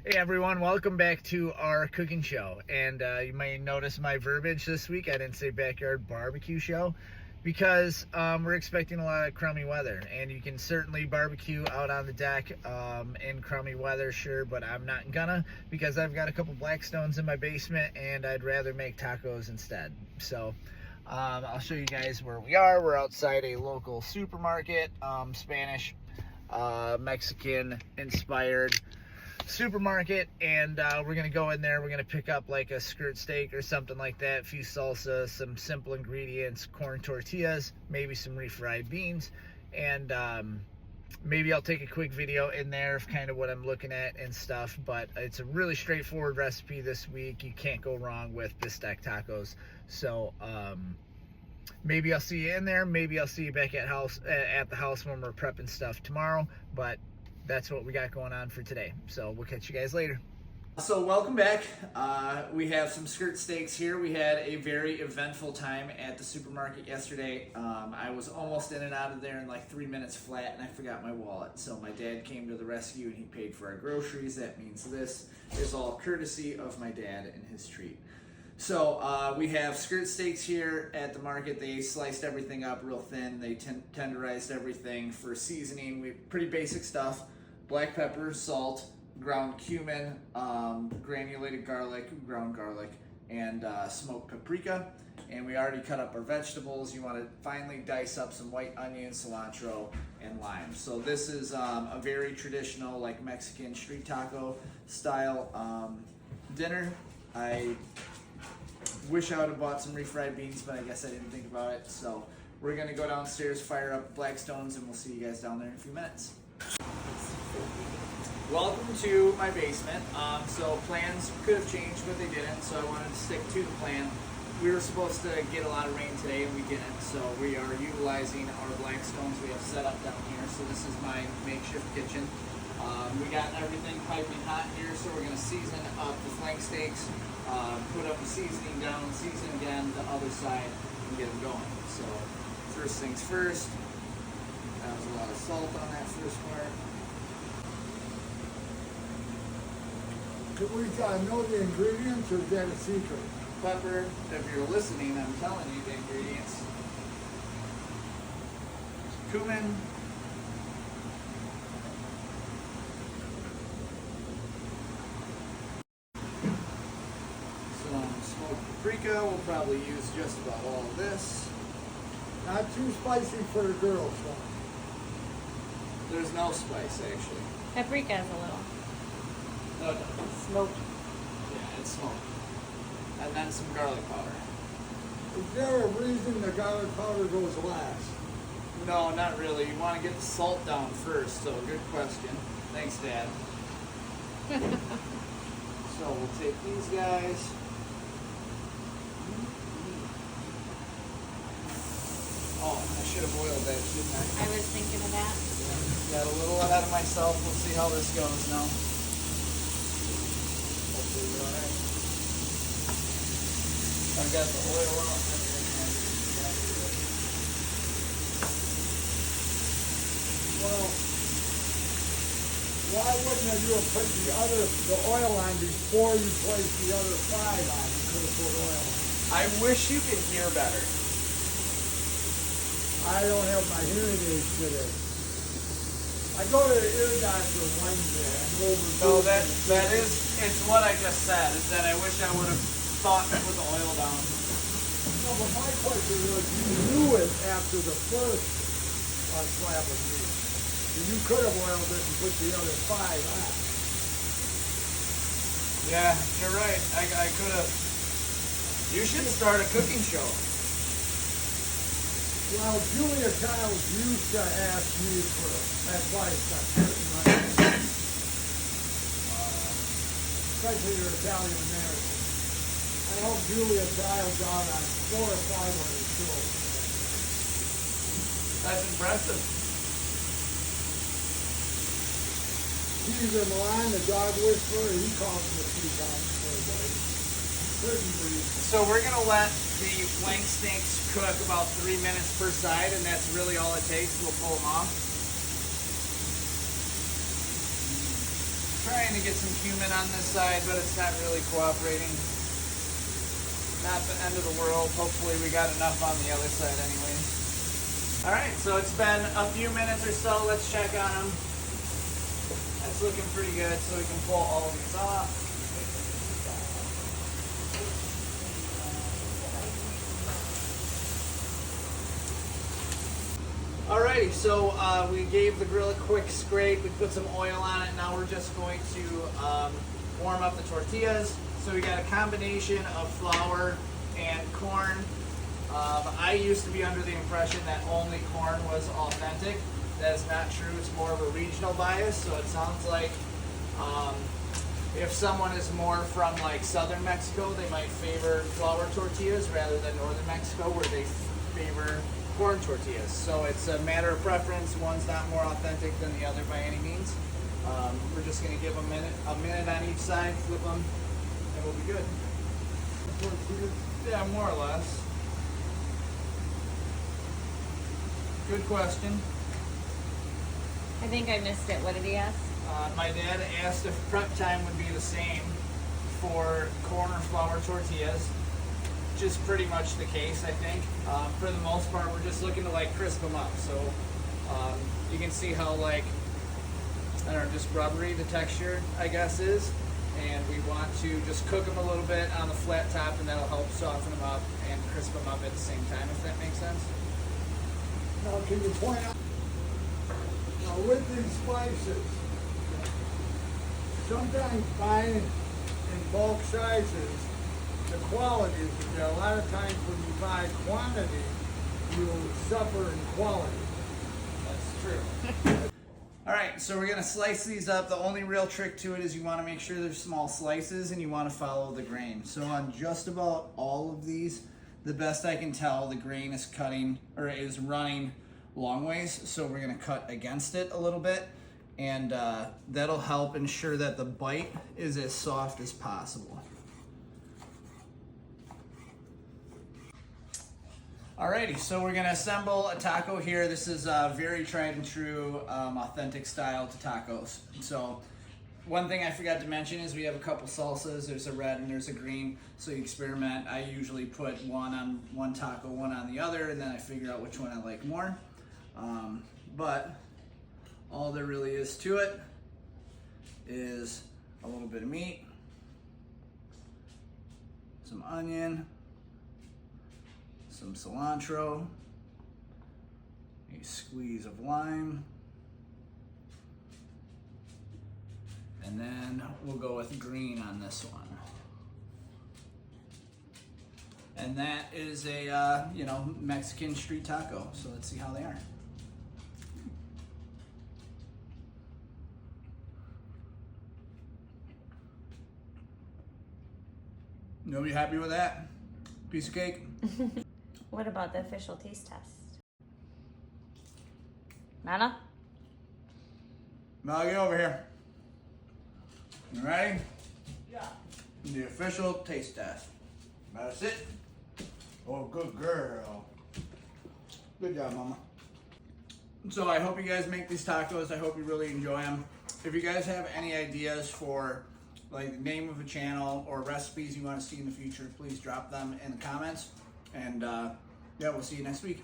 Hey everyone, welcome back to our cooking show. And you may notice my verbiage this week. I didn't say backyard barbecue show because we're expecting a lot of crummy weather. And you can certainly barbecue out on the deck in crummy weather, sure, but I'm not gonna because I've got a couple Blackstones in my basement and I'd rather make tacos instead. So I'll show you guys where we are. We're outside a local supermarket, Spanish, Mexican inspired supermarket, and we're gonna go in there. We're gonna pick up like a skirt steak or something like that, a few salsas, some simple ingredients, corn tortillas, maybe some refried beans, and maybe I'll take a quick video in there of kind of what I'm looking at and stuff. But it's a really straightforward recipe this week. You can't go wrong with Bistec tacos. So maybe I'll see you in there, maybe I'll see you back at the house when we're prepping stuff tomorrow, but that's what we got going on for today. So we'll catch you guys later. So welcome back. We have some skirt steaks here. We had a very eventful time at the supermarket yesterday. I was almost in and out of there in like 3 minutes flat, and I forgot my wallet. So my dad came to the rescue and he paid for our groceries. That means this is all courtesy of my dad and his treat. So we have skirt steaks here at the market. They sliced everything up real thin. They tenderized everything. For seasoning, we pretty basic stuff: black pepper, salt, ground cumin, granulated garlic, ground garlic, and smoked paprika. And we already cut up our vegetables. You want to finally dice up some white onion, cilantro, and lime. So this is a very traditional, like Mexican street taco style dinner. I wish I would have bought some refried beans, but I guess I didn't think about it. So we're gonna go downstairs, fire up Blackstones, and we'll see you guys down there in a few minutes. Welcome to my basement. So plans could have changed, but they didn't, so I wanted to stick to the plan. We were supposed to get a lot of rain today, and we didn't, so we are utilizing our Blackstones we have set up down here. So this is my makeshift kitchen. We got everything piping hot here, so we're gonna season up the flank steaks, put up the seasoning down, season again the other side, and get them going. So first things first, that was a lot of salt on that first part. Could we know the ingredients, or is that a secret? Pepper, if you're listening, I'm telling you the ingredients. Cumin, some smoked paprika. We'll probably use just about all of this. Not too spicy for the girls, though. There's no spice, actually. Paprika is a little No. smoky. Yeah, it's smoked. And then some garlic powder. Is there a reason the garlic powder goes last? No, not really. You want to get the salt down first, so good question. Thanks, Dad. So we'll take these guys. Oh, I should have oiled that, shouldn't I? I was thinking of that. Got a little ahead of myself. We'll see how this goes now. Hopefully we're alright. I've got the oil out. Well, why wouldn't you have put the oil on before you placed the other five on? You could have put oil on. I wish you could hear better. I don't have my hearing aids today. I go to the ear doctor Wednesday. I'm over. So it's what I just said, is that I wish I would have thought to put the oil down. No, but my question was, you knew it after the first slab of meat. And you could have oiled it and put the other five on. Yeah, you're right. I could have. You should start a cooking show. Well, Julia Childs used to ask me for advice on certain items. Especially your Italian American. I hope Julia Childs out on 400 or 500 shows. That's impressive. He's in Milan, the dog whisperer. He calls me a few times for advice. Certain breeds. So we're gonna let the flank steaks cook about 3 minutes per side, and that's really all it takes. We'll pull them off. Trying to get some cumin on this side, but it's not really cooperating. Not the end of the world. Hopefully we got enough on the other side anyways. All right, so it's been a few minutes or so. Let's check on them. That's looking pretty good, so we can pull all of these off. Alrighty, so we gave the grill a quick scrape. We put some oil on it. Now we're just going to warm up the tortillas. So we got a combination of flour and corn. I used to be under the impression that only corn was authentic. That is not true. It's more of a regional bias. So it sounds like if someone is more from like southern Mexico, they might favor flour tortillas rather than northern Mexico, where they favor corn tortillas. So it's a matter of preference. One's not more authentic than the other by any means. We're just going to give them a minute on each side, flip them, and we'll be good. Yeah, more or less. Good question. I think I missed it. What did he ask? My dad asked if prep time would be the same for corn or flour tortillas. Which is pretty much the case, I think. For the most part, we're just looking to like crisp them up. So you can see how like, I don't know, just rubbery the texture, I guess, is. And we want to just cook them a little bit on the flat top, and that'll help soften them up and crisp them up at the same time, if that makes sense. Now, can you point out, now with these spices, sometimes buying in bulk sizes, the quality is there. A lot of times when you buy quantity, you suffer in quality. That's true. All right, so we're gonna slice these up. The only real trick to it is you wanna make sure they're small slices and you wanna follow the grain. So on just about all of these, the best I can tell, the grain is cutting, or is running long ways. So we're gonna cut against it a little bit, and that'll help ensure that the bite is as soft as possible. Alrighty, so we're gonna assemble a taco here. This is very tried and true, authentic style to tacos. So one thing I forgot to mention is we have a couple salsas. There's a red and there's a green, so you experiment. I usually put one on one taco, one on the other, and then I figure out which one I like more. But all there really is to it is a little bit of meat, some onion, some cilantro, a squeeze of lime, and then we'll go with green on this one. And that is a Mexican street taco. So let's see how they are. Nobody happy with that? Piece of cake? What about the official taste test? Nana? Now get over here. You ready? Yeah. The official taste test. That's it. Oh, good girl. Good job, Mama. So I hope you guys make these tacos. I hope you really enjoy them. If you guys have any ideas for like the name of a channel or recipes you want to see in the future, please drop them in the comments. And yeah, we'll see you next week.